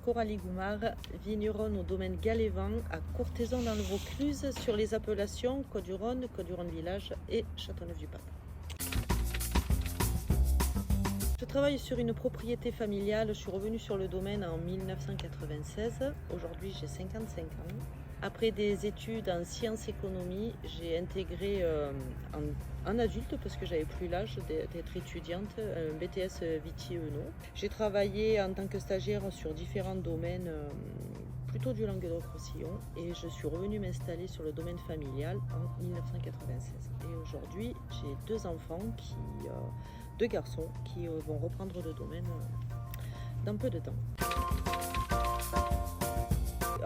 Coralie Goumard, vigneronne au domaine Galévan à Courthézon dans le Vaucluse sur les appellations Côtes-du-Rhône, Côtes-du-Rhône Village et Châteauneuf-du-Pape. Je travaille sur une propriété familiale, je suis revenue sur le domaine en 1996, aujourd'hui j'ai 55 ans. Après des études en sciences économie, j'ai intégré en adulte, parce que j'avais plus l'âge d'être étudiante, un BTS Vitier Enau. J'ai travaillé en tant que stagiaire sur différents domaines, plutôt du Languedoc-Roussillon, et je suis revenue m'installer sur le domaine familial en 1996. Et aujourd'hui, j'ai deux enfants, deux garçons, qui vont reprendre le domaine dans peu de temps.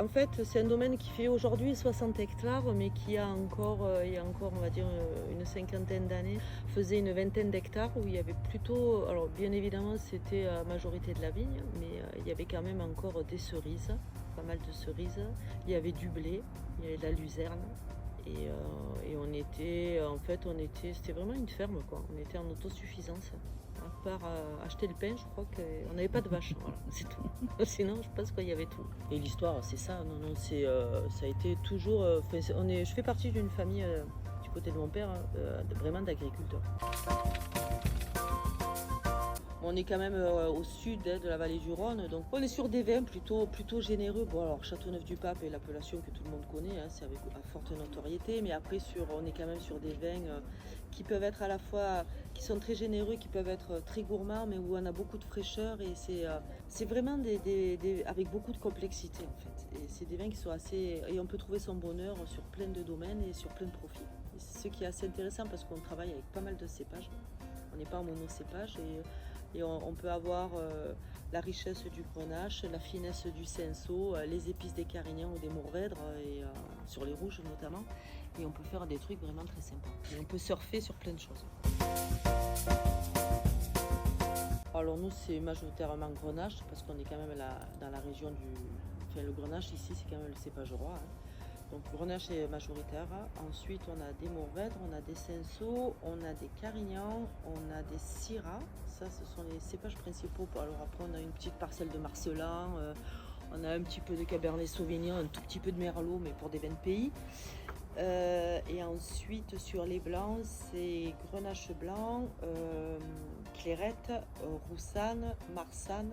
En fait, c'est un domaine qui fait aujourd'hui 60 hectares, mais qui il y a encore, on va dire, une cinquantaine d'années, faisait une vingtaine d'hectares où il y avait plutôt, alors bien évidemment, c'était à majorité de la vigne, mais il y avait quand même encore des cerises, pas mal de cerises. Il y avait du blé, il y avait de la luzerne. Et on était, c'était vraiment une ferme, quoi. On était en autosuffisance. À part acheter le pain, je crois qu'on n'avait pas de vache, voilà, c'est tout. Sinon, je pense qu'il y avait tout. Et l'histoire, c'est ça. Non, ça a été toujours. Je fais partie d'une famille du côté de mon père, vraiment d'agriculteurs. On est quand même au sud de la vallée du Rhône, donc on est sur des vins plutôt généreux. Bon, alors Châteauneuf-du-Pape est l'appellation que tout le monde connaît, c'est avec à forte notoriété, mais après on est quand même sur des vins qui peuvent être à la fois, qui sont très généreux, qui peuvent être très gourmands, mais où on a beaucoup de fraîcheur, et c'est vraiment avec beaucoup de complexité en fait. Et c'est des vins qui sont assez, et on peut trouver son bonheur sur plein de domaines et sur plein de profils. Et c'est ce qui est assez intéressant parce qu'on travaille avec pas mal de cépages. On n'est pas en monocépage et on peut avoir la richesse du grenache, la finesse du cinsault, les épices des carignans ou des mourvèdres, et sur les rouges notamment. Et on peut faire des trucs vraiment très sympas. Et on peut surfer sur plein de choses. Alors nous, c'est majoritairement grenache parce qu'on est quand même dans la région du... Enfin, le grenache ici, c'est quand même le cépage roi. Donc le grenache est majoritaire. Ensuite, on a des mourvèdres, on a des cinsaults, on a des carignans, on a des syrahs. Ça, ce sont les cépages principaux. Alors après, on a une petite parcelle de marcelin, on a un petit peu de cabernet sauvignon, un tout petit peu de merlot, mais pour des vins de pays. Et ensuite, sur les blancs, c'est grenache blanc, clairette, roussanne, marsanne,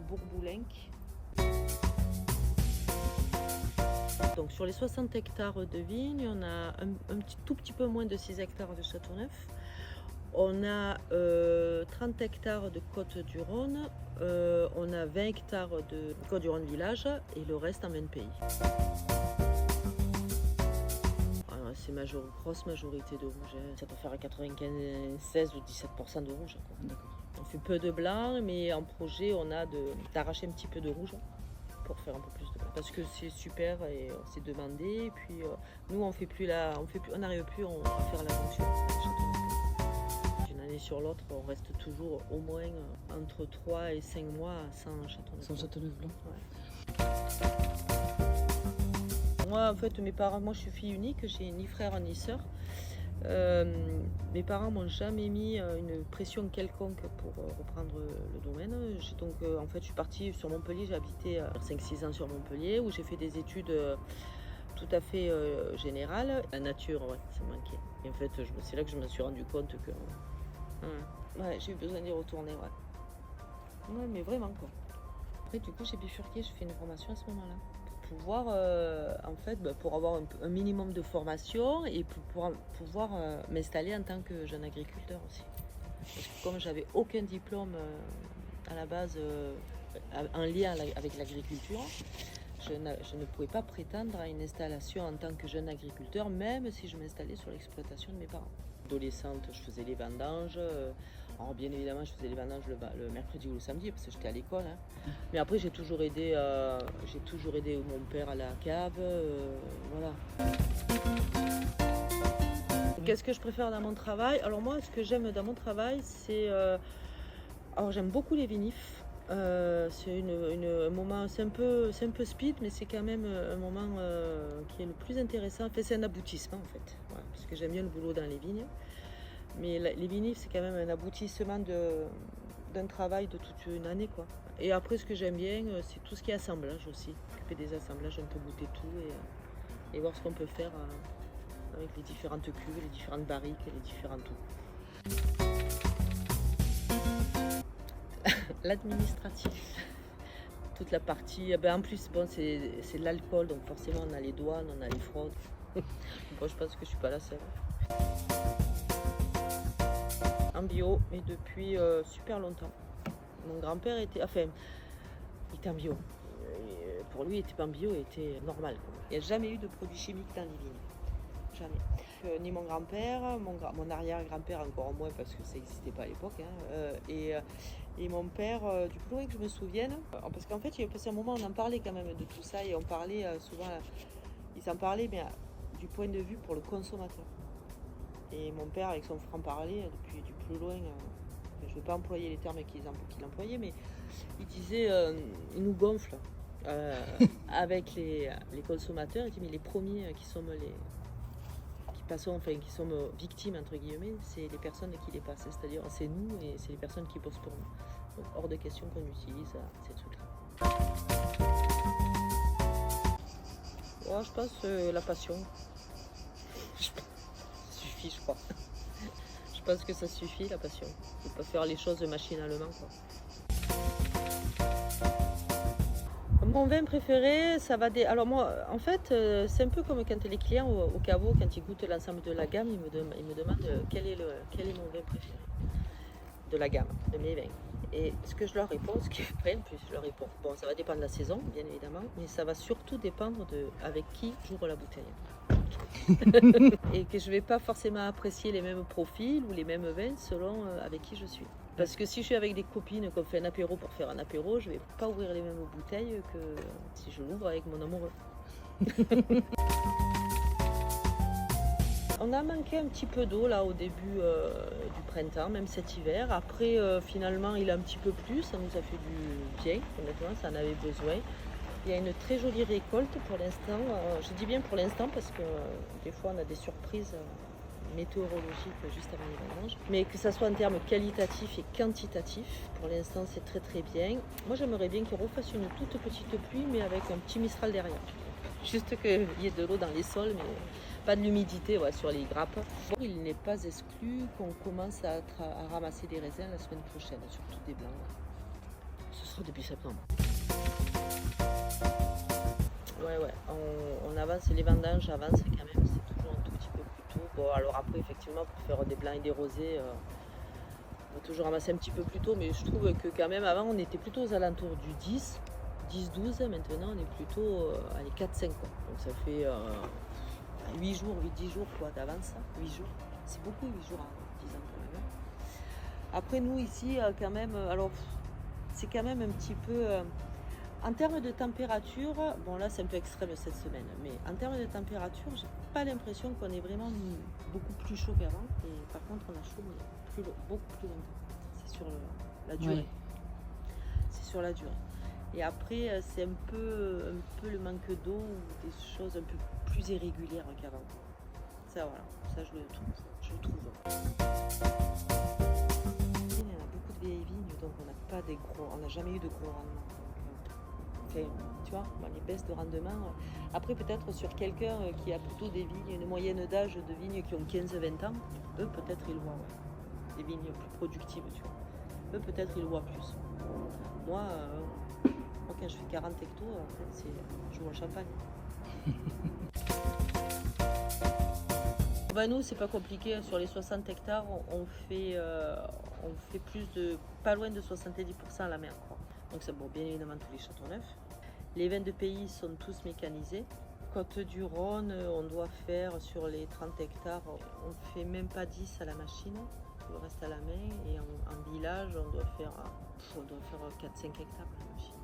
bourboulenc. Donc sur les 60 hectares de vignes, on a tout petit peu moins de 6 hectares de Châteauneuf. On a 30 hectares de Côtes-du-Rhône, on a 20 hectares de Côtes-du-Rhône Village et le reste en vin de pays. Alors, c'est grosse majorité de rouge, hein. Ça peut faire à 96 ou 17% de rouge. D'accord. On fait peu de blanc, mais en projet, on a d'arracher un petit peu de rouge pour faire un peu plus de blanc. Parce que c'est super et c'est demandé. Et puis nous, on n'arrive plus à faire la fonction. D'une année sur l'autre, on reste toujours au moins entre 3 et 5 mois sans Châteauneuf. Sans Châteauneuf blanc. Ouais. Moi, en fait, moi, je suis fille unique, j'ai ni frère ni sœur. Mes parents m'ont jamais mis une pression quelconque pour reprendre le domaine. Donc, en fait, je suis partie sur Montpellier, j'ai habité 5-6 ans sur Montpellier, où j'ai fait des études tout à fait générales. La nature, ouais, ça me manquait. Et en fait, c'est là que je me suis rendu compte que ouais, j'ai eu besoin d'y retourner. Ouais, mais vraiment, quoi. Après, du coup, j'ai bifurqué, je fais une formation à ce moment-là. Pour pouvoir, pour avoir un minimum de formation et pour pouvoir m'installer en tant que jeune agriculteur aussi. Parce que comme j'avais aucun diplôme à la base en lien avec l'agriculture, je ne pouvais pas prétendre à une installation en tant que jeune agriculteur, même si je m'installais sur l'exploitation de mes parents. Adolescente, je faisais les vendanges. Alors bien évidemment, je faisais les vendanges le mercredi ou le samedi parce que j'étais à l'école. Mais après, j'ai toujours aidé mon père à la cave. Voilà. Qu'est-ce que je préfère dans mon travail? Alors moi, ce que j'aime dans mon travail, c'est... alors j'aime beaucoup les vinifs. C'est un moment, c'est un peu speed, mais c'est quand même un moment qui est le plus intéressant. Enfin, c'est un aboutissement en fait, ouais, parce que j'aime bien le boulot dans les vignes. Mais les vinifs, c'est quand même un aboutissement d'un travail de toute une année, quoi. Et après, ce que j'aime bien, c'est tout ce qui est assemblage aussi. Occuper des assemblages, un peu goûter tout et voir ce qu'on peut faire avec les différentes cuves, les différentes barriques et les différents tout. L'administratif. Toute la partie, en plus, bon, c'est de l'alcool, donc forcément, on a les douanes, on a les fraudes. Bon, je pense que je suis pas la seule. En bio, et depuis super longtemps. Mon grand-père était en bio. Pour lui, il était pas en bio, il était normal. Il n'y a jamais eu de produits chimiques dans les vignes. Jamais. Ni mon grand-père, mon arrière-grand-père encore moins parce que ça n'existait pas à l'époque. Et mon père, du plus loin que je me souvienne, parce qu'en fait, il y a passé un moment, on en parlait quand même de tout ça et on parlait souvent, ils en parlaient, mais du point de vue pour le consommateur. Et mon père, avec son franc-parler, depuis du plus loin, je ne vais pas employer les termes qu'il employait, mais il disait, il nous gonfle avec les consommateurs. Il dit, mais les premiers qui sommes qui sommes victimes, entre guillemets, c'est les personnes qui les passent, c'est-à-dire c'est nous et c'est les personnes qui bossent pour nous. Donc hors de question qu'on utilise ces trucs-là. Ouais, je pense la passion. Ça suffit, je crois. Je pense que ça suffit, la passion. Il faut pas faire les choses machinalement, quoi. Mon vin préféré, ça va des... Alors moi, en fait, c'est un peu comme quand les clients au caveau, quand ils goûtent l'ensemble de la gamme, ils me demandent quel est mon vin préféré de la gamme, de mes vins. Et ce que je leur réponds, je leur réponds, bon, ça va dépendre de la saison, bien évidemment, mais ça va surtout dépendre de avec qui j'ouvre la bouteille. Et que je ne vais pas forcément apprécier les mêmes profils ou les mêmes vins selon avec qui je suis. Parce que si je suis avec des copines qu'on fait un apéro pour faire un apéro, je ne vais pas ouvrir les mêmes bouteilles que si je l'ouvre avec mon amoureux. On a manqué un petit peu d'eau là au début du printemps, même cet hiver. Après, finalement, il a un petit peu plu, ça nous a fait du bien, honnêtement, ça en avait besoin. Il y a une très jolie récolte pour l'instant. Je dis bien pour l'instant parce que des fois on a des surprises météorologiques juste avant les vendanges. Mais que ça soit en termes qualitatifs et quantitatifs, pour l'instant c'est très très bien. Moi j'aimerais bien qu'il refasse une toute petite pluie mais avec un petit mistral derrière. Juste qu'il y ait de l'eau dans les sols mais pas de l'humidité sur les grappes. Bon, il n'est pas exclu qu'on commence à ramasser des raisins la semaine prochaine, surtout des blancs. Ce sera début septembre. Ouais, on avance, les vendanges avancent quand même, c'est toujours un tout petit peu plus tôt. Bon, alors après, effectivement, pour faire des blancs et des rosés, on va toujours ramasser un petit peu plus tôt, mais je trouve que quand même, avant, on était plutôt aux alentours du 10-12, maintenant, on est plutôt à les 4-5, quoi. Donc ça fait 8 jours, 8-10 jours, quoi, d'avance, 8 jours. C'est beaucoup, 8 jours, 10 ans, quand même. Après, nous, ici, quand même, alors, c'est quand même un petit peu... En termes de température, bon là c'est un peu extrême cette semaine, mais en termes de température, j'ai pas l'impression qu'on est vraiment beaucoup plus chaud qu'avant. Et par contre, on a chaud mais beaucoup plus longtemps. C'est sur la durée. Ouais. C'est sur la durée. Et après, c'est un peu le manque d'eau ou des choses un peu plus irrégulières qu'avant. Ça voilà, ça je le trouve. Il y a beaucoup de vieilles vignes, donc on n'a jamais eu de gros rendements. Tu vois, les baisses de rendement. Après, peut-être sur quelqu'un qui a plutôt des vignes, une moyenne d'âge de vignes qui ont 15-20 ans, eux, peut-être ils voient, des vignes plus productives, tu vois. Eux, peut-être ils voient plus. Moi, quand je fais 40 hectos, je vois le champagne. Nous, c'est pas compliqué. Sur les 60 hectares, on fait pas loin de 70% à la mer, quoi. Donc c'est bon, bien évidemment tous les Châteauneuf. Les vins de pays sont tous mécanisés. Côte-du-Rhône, on doit faire sur les 30 hectares, on fait même pas 10 à la machine, le reste à la main. Et en village, on doit faire 4-5 hectares à la machine.